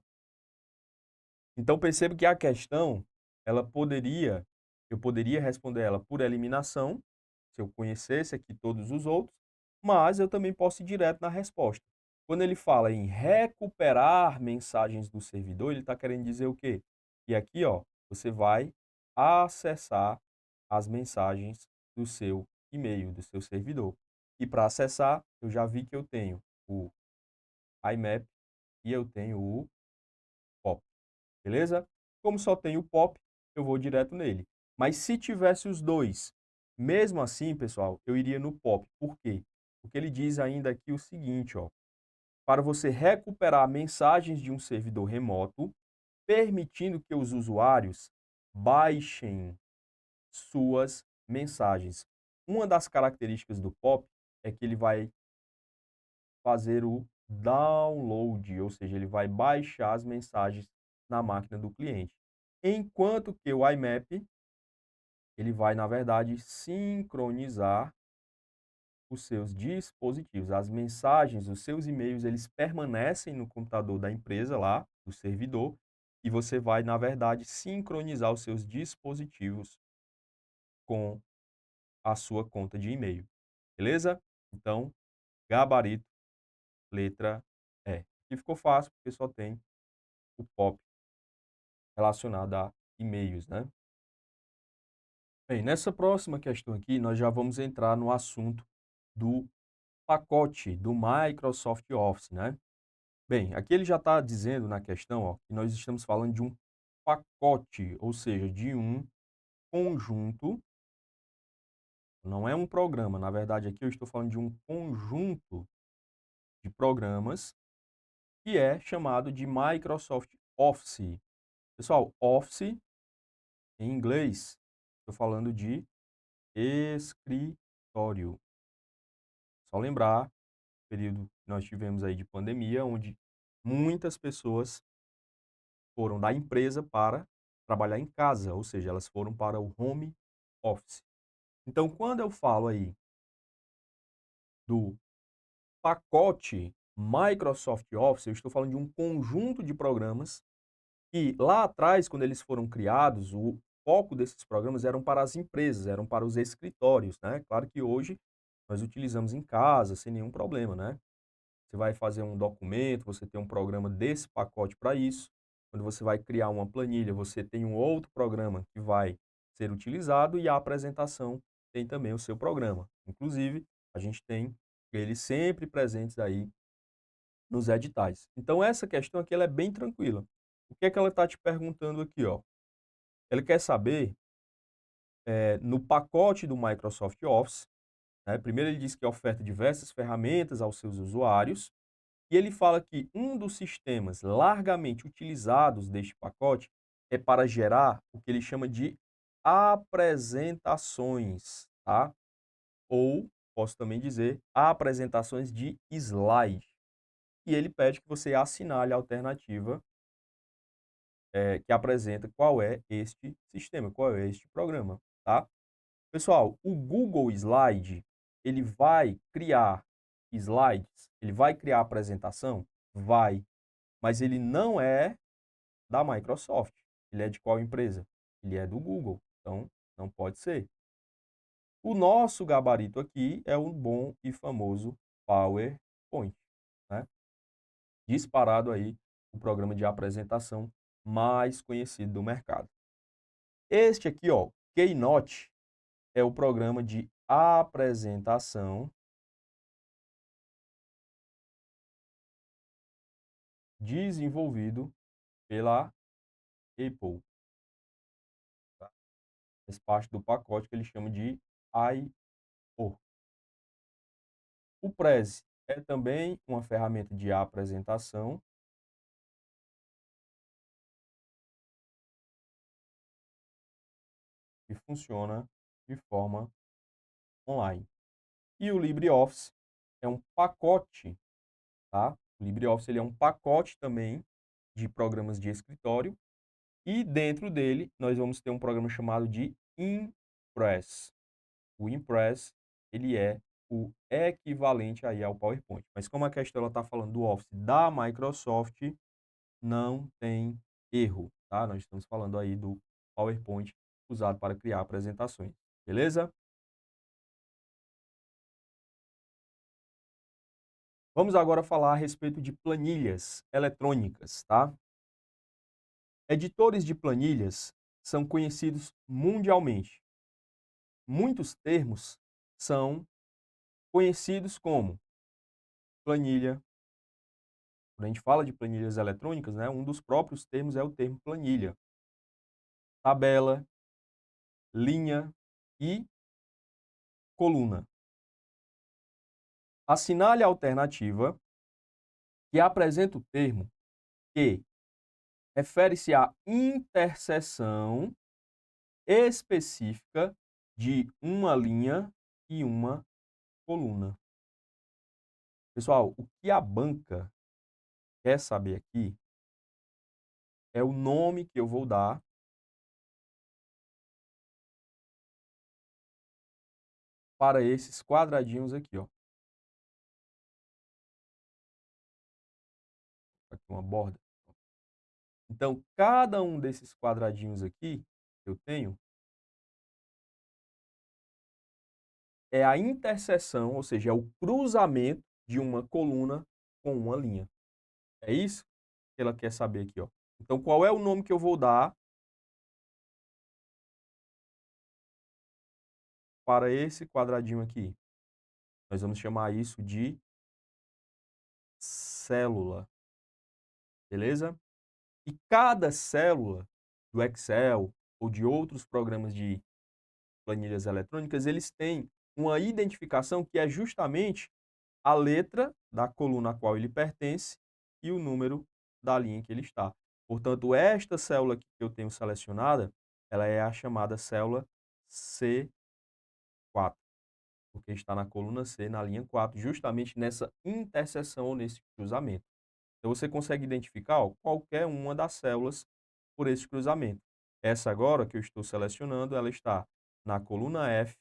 Então perceba que a questão, eu poderia responder ela por eliminação, se eu conhecesse aqui todos os outros, mas eu também posso ir direto na resposta. Quando ele fala em recuperar mensagens do servidor, ele está querendo dizer o quê? E aqui, ó, você vai acessar as mensagens do seu e-mail, do seu servidor. E para acessar, eu já vi que eu tenho o IMAP e eu tenho o POP. Beleza? Como só tem o pop, eu vou direto nele. Mas se tivesse os dois, mesmo assim, pessoal, eu iria no pop. Por quê? Porque ele diz ainda aqui o seguinte, ó, para você recuperar mensagens de um servidor remoto, permitindo que os usuários baixem suas mensagens. Uma das características do pop é que ele vai fazer o download, ou seja, ele vai baixar as mensagens na máquina do cliente. Enquanto que o IMAP, ele vai, na verdade, sincronizar os seus dispositivos. As mensagens, os seus e-mails, eles permanecem no computador da empresa lá, do servidor, e você vai, na verdade, sincronizar os seus dispositivos com a sua conta de e-mail. Beleza? Então, gabarito, letra E. Aqui ficou fácil, porque só tem o POP relacionado a e-mails, né? Bem, nessa próxima questão aqui, nós já vamos entrar no assunto do pacote do Microsoft Office, né? Bem, aqui ele já está dizendo na questão, ó, que nós estamos falando de um pacote, ou seja, de um conjunto, não é um programa, na verdade aqui eu estou falando de um conjunto de programas que é chamado de Microsoft Office. Pessoal, Office em inglês, estou falando de escritório. Só lembrar, período que nós tivemos aí de pandemia, onde muitas pessoas foram da empresa para trabalhar em casa, ou seja, elas foram para o home office. Então, quando eu falo aí do pacote Microsoft Office, eu estou falando de um conjunto de programas que lá atrás, quando eles foram criados, o foco desses programas eram para as empresas, eram para os escritórios, né? Claro que hoje nós utilizamos em casa sem nenhum problema, né? Você vai fazer um documento, você tem um programa desse pacote para isso. Quando você vai criar uma planilha, você tem um outro programa que vai ser utilizado e a apresentação tem também o seu programa. Inclusive, a gente tem eles sempre presentes aí nos editais. Então, essa questão aqui ela é bem tranquila. O que é que ela está te perguntando aqui, ó? Ela quer saber, no pacote do Microsoft Office, né, primeiro ele diz que oferta diversas ferramentas aos seus usuários, e ele fala que um dos sistemas largamente utilizados deste pacote é para gerar o que ele chama de apresentações, tá? Ou, posso também dizer, apresentações de slide. E ele pede que você assinale a alternativa que apresenta qual é este sistema, qual é este programa, tá? Pessoal, o Google Slide, ele vai criar slides, ele vai criar apresentação? Vai, mas ele não é da Microsoft. Ele é de qual empresa? Ele é do Google, então não pode ser. O nosso gabarito aqui é o bom e famoso PowerPoint, né? Disparado aí o programa de apresentação mais conhecido do mercado. Este aqui, ó, Keynote, é o programa de apresentação desenvolvido pela Apple. Tá? Faz parte do pacote que ele chama de I/O. O Prezi é também uma ferramenta de apresentação que funciona de forma online. E o LibreOffice é um pacote, tá, O LibreOffice ele é um pacote também de programas de escritório e dentro dele nós vamos ter um programa chamado de Impress. O Impress, ele é o equivalente aí ao PowerPoint. Mas como a questão está falando do Office da Microsoft, não tem erro, tá? Nós estamos falando aí do PowerPoint usado para criar apresentações, beleza? Vamos agora falar a respeito de planilhas eletrônicas, tá? Editores de planilhas são conhecidos mundialmente. Muitos termos são conhecidos como planilha. Quando a gente fala de planilhas eletrônicas, né, um dos próprios termos é o termo planilha. Tabela, linha e coluna. Assinale a alternativa que apresenta o termo que refere-se à interseção específica de uma linha e uma coluna. Pessoal, o que a banca quer saber aqui é o nome que eu vou dar para esses quadradinhos aqui, ó. Aqui uma borda. Então, cada um desses quadradinhos aqui que eu tenho é a interseção, ou seja, é o cruzamento de uma coluna com uma linha. É isso que ela quer saber aqui, ó. Então, qual é o nome que eu vou dar para esse quadradinho aqui? Nós vamos chamar isso de célula, beleza? E cada célula do Excel ou de outros programas de planilhas eletrônicas, eles têm uma identificação que é justamente a letra da coluna a qual ele pertence e o número da linha em que ele está. Portanto, esta célula aqui que eu tenho selecionada, ela é a chamada célula C4, porque está na coluna C, na linha 4, justamente nessa interseção ou nesse cruzamento. Então, você consegue identificar, ó, qualquer uma das células por esse cruzamento. Essa agora que eu estou selecionando, ela está na coluna F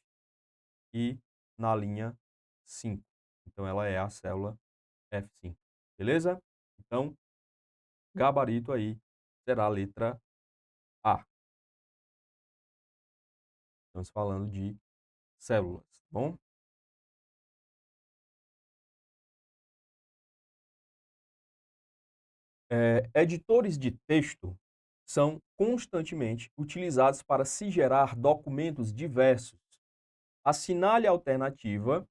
e na linha 5. Então, ela é a célula F5, beleza? Então, gabarito aí será a letra A. Estamos falando de células, tá bom? Editores de texto são constantemente utilizados para se gerar documentos diversos. Assinale a alternativa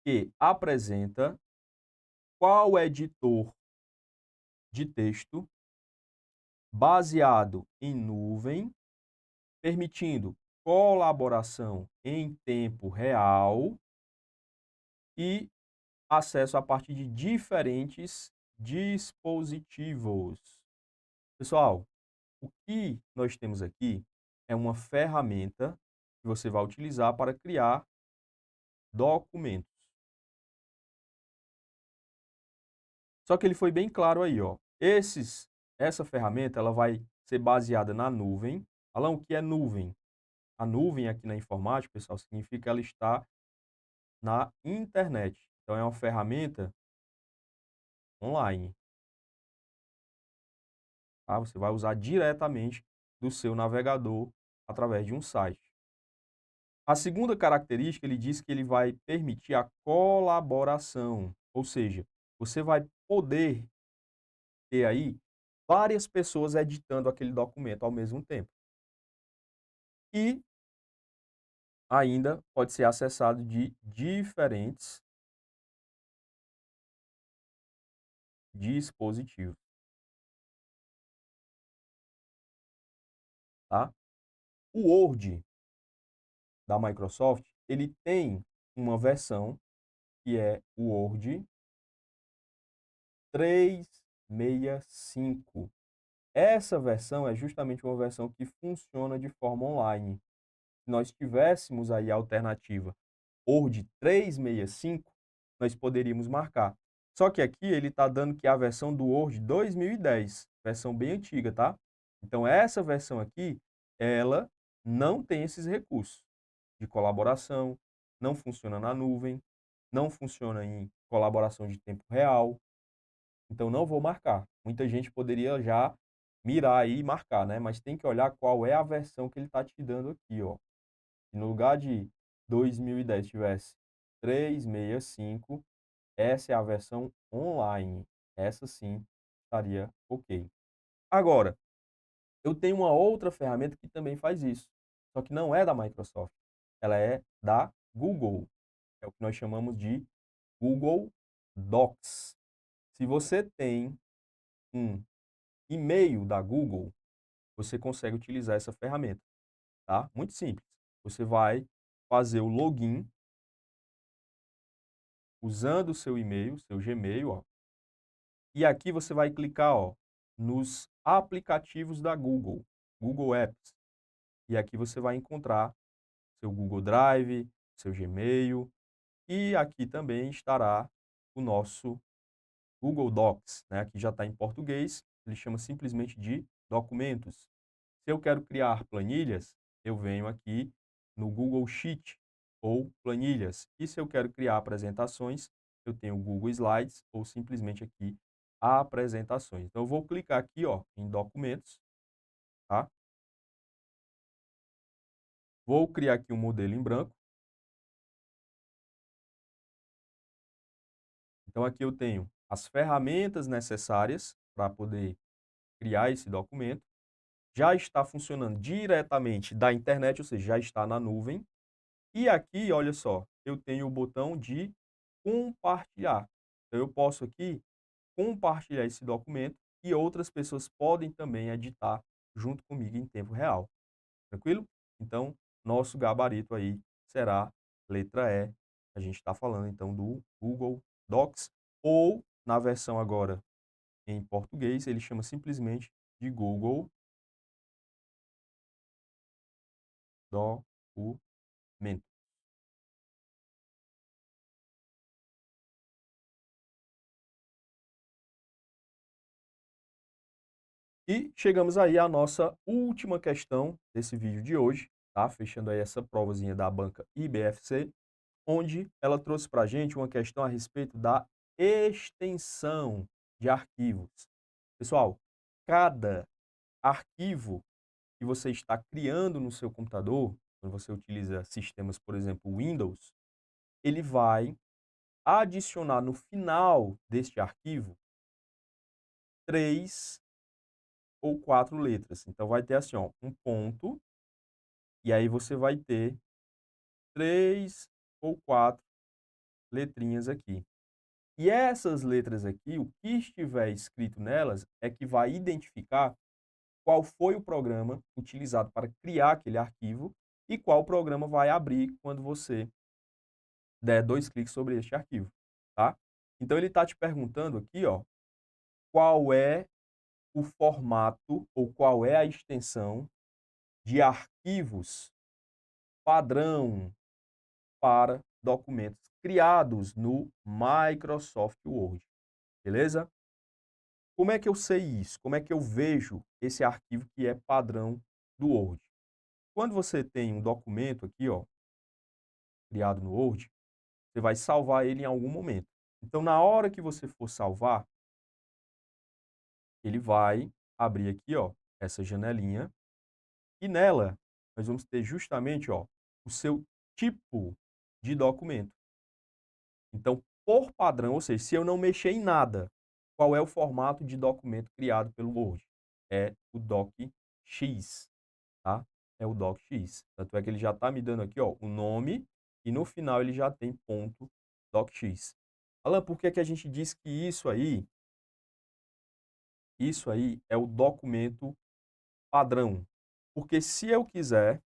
que apresenta qual editor de texto baseado em nuvem, permitindo colaboração em tempo real e acesso a partir de diferentes dispositivos. Pessoal, o que nós temos aqui é uma ferramenta que você vai utilizar para criar documentos. Só que ele foi bem claro aí, ó. Essa ferramenta ela vai ser baseada na nuvem. Alão, o que é nuvem? A nuvem aqui na informática, pessoal, significa que ela está na internet. Então, é uma ferramenta online. Tá? Você vai usar diretamente do seu navegador através de um site. A segunda característica, ele diz que ele vai permitir a colaboração, ou seja, você vai poder ter aí várias pessoas editando aquele documento ao mesmo tempo. E ainda pode ser acessado de diferentes dispositivos, tá? O Word da Microsoft, ele tem uma versão que é o Word 365. Essa versão é justamente uma versão que funciona de forma online. Se nós tivéssemos aí a alternativa Word 365, nós poderíamos marcar. Só que aqui ele está dando que é a versão do Word 2010, versão bem antiga, tá? Então essa versão aqui, ela não tem esses recursos de colaboração, não funciona na nuvem, não funciona em colaboração de tempo real, então não vou marcar. Muita gente poderia já mirar aí e marcar, né? Mas tem que olhar qual é a versão que ele está te dando aqui, ó. Se no lugar de 2010 tivesse 365, essa é a versão online. Essa sim estaria ok. Agora, eu tenho uma outra ferramenta que também faz isso, só que não é da Microsoft. Ela é da Google. É o que nós chamamos de Google Docs. Se você tem um e-mail da Google, você consegue utilizar essa ferramenta, tá? Muito simples. Você vai fazer o login usando o seu e-mail, seu Gmail, ó. E aqui você vai clicar, ó, nos aplicativos da Google, Google Apps. E aqui você vai encontrar seu Google Drive, seu Gmail, e aqui também estará o nosso Google Docs, né? Aqui já está em português, ele chama simplesmente de documentos. Se eu quero criar planilhas, eu venho aqui no Google Sheet ou planilhas. E se eu quero criar apresentações, eu tenho o Google Slides ou simplesmente aqui apresentações. Então eu vou clicar aqui, ó, em documentos, tá? Vou criar aqui um modelo em branco. Então aqui eu tenho as ferramentas necessárias para poder criar esse documento. Já está funcionando diretamente da internet, ou seja, já está na nuvem. E aqui, olha só, eu tenho o botão de compartilhar. Então eu posso aqui compartilhar esse documento e outras pessoas podem também editar junto comigo em tempo real. Tranquilo? Então, nosso gabarito aí será letra E. A gente está falando então do Google Docs ou na versão agora em português, ele chama simplesmente de Google Documento. E chegamos aí à nossa última questão desse vídeo de hoje, tá? Fechando aí essa provazinha da banca IBFC, onde ela trouxe para a gente uma questão a respeito da extensão de arquivos. Pessoal, cada arquivo que você está criando no seu computador, quando você utiliza sistemas, por exemplo, Windows, ele vai adicionar no final deste arquivo 3 ou 4 letras. Então vai ter assim, ó, um ponto, e aí você vai ter 3 ou 4 letrinhas aqui. E essas letras aqui, o que estiver escrito nelas é que vai identificar qual foi o programa utilizado para criar aquele arquivo e qual programa vai abrir quando você der 2 cliques sobre este arquivo, tá? Então ele está te perguntando aqui, ó, qual é o formato ou qual é a extensão de arquivos padrão para documentos criados no Microsoft Word, beleza? Como é que eu sei isso? Como é que eu vejo esse arquivo que é padrão do Word? Quando você tem um documento aqui, ó, criado no Word, você vai salvar ele em algum momento. Então, na hora que você for salvar, ele vai abrir aqui, ó, essa janelinha, e nela nós vamos ter justamente, ó, o seu tipo de documento. Então, por padrão, ou seja, se eu não mexer em nada, qual é o formato de documento criado pelo Word? É o DocX, tá? É o DocX. Tanto é que ele já está me dando aqui, ó, o nome e no final ele já tem ponto DocX. Alan, por que que a gente diz que isso aí é o documento padrão? Porque se eu quiser,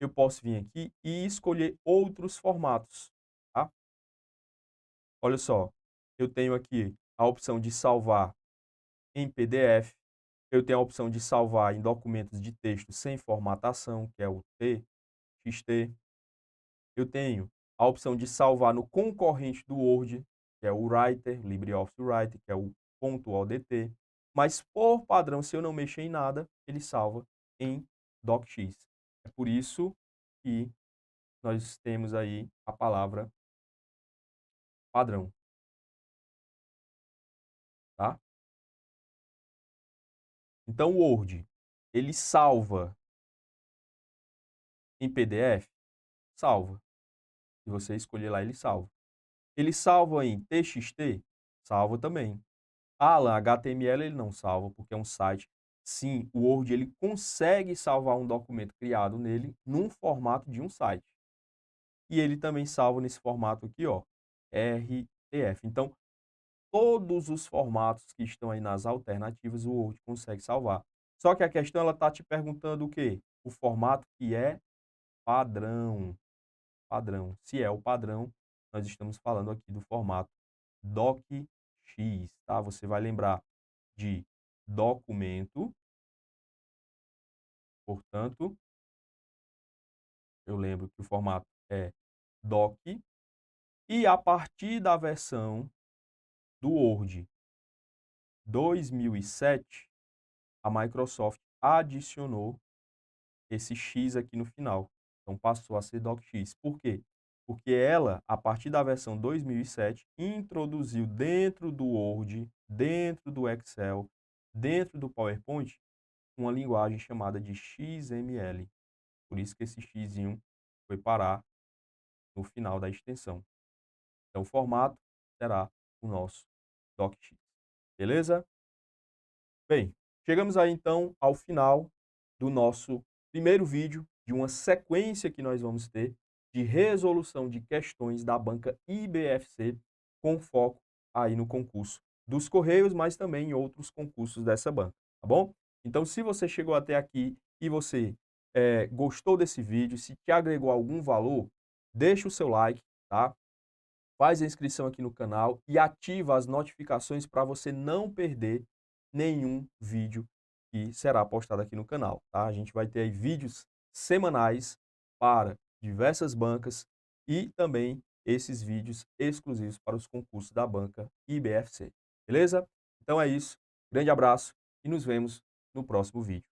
eu posso vir aqui e escolher outros formatos, tá? Olha só, eu tenho aqui a opção de salvar em PDF, eu tenho a opção de salvar em documentos de texto sem formatação, que é o TXT. Eu tenho a opção de salvar no concorrente do Word. que é o Writer, LibreOffice Writer, que é o .odt, mas por padrão, se eu não mexer em nada, ele salva em DocX. É por isso que nós temos aí a palavra padrão, tá? Então o Word, ele salva em PDF? Salva. Se você escolher lá, ele salva. Ele salva em TXT? Salva também. Alan, HTML ele não salva, porque é um site. Sim, o Word ele consegue salvar um documento criado nele num formato de um site. E ele também salva nesse formato aqui, ó, RTF. Então, todos os formatos que estão aí nas alternativas, o Word consegue salvar. Só que a questão, ela está te perguntando o quê? O formato que é padrão. Padrão. Se é o padrão, nós estamos falando aqui do formato DocX, tá? Você vai lembrar de documento, portanto, eu lembro que o formato é doc, e a partir da versão do Word 2007, a Microsoft adicionou esse X aqui no final. Então passou a ser DocX. Por quê? Porque ela, a partir da versão 2007, introduziu dentro do Word, dentro do Excel, dentro do PowerPoint, uma linguagem chamada de XML. Por isso que esse X foi parar no final da extensão. Então o formato será o nosso DocX. Beleza? Bem, chegamos aí então ao final do nosso primeiro vídeo de uma sequência que nós vamos ter de resolução de questões da banca IBFC com foco aí no concurso dos Correios, mas também em outros concursos dessa banca, tá bom? Então, se você chegou até aqui e você gostou desse vídeo, se te agregou algum valor, deixa o seu like, tá? Faz a inscrição aqui no canal e ativa as notificações para você não perder nenhum vídeo que será postado aqui no canal, tá? A gente vai ter aí vídeos semanais para diversas bancas e também esses vídeos exclusivos para os concursos da banca IBFC, beleza? Então é isso, grande abraço e nos vemos no próximo vídeo.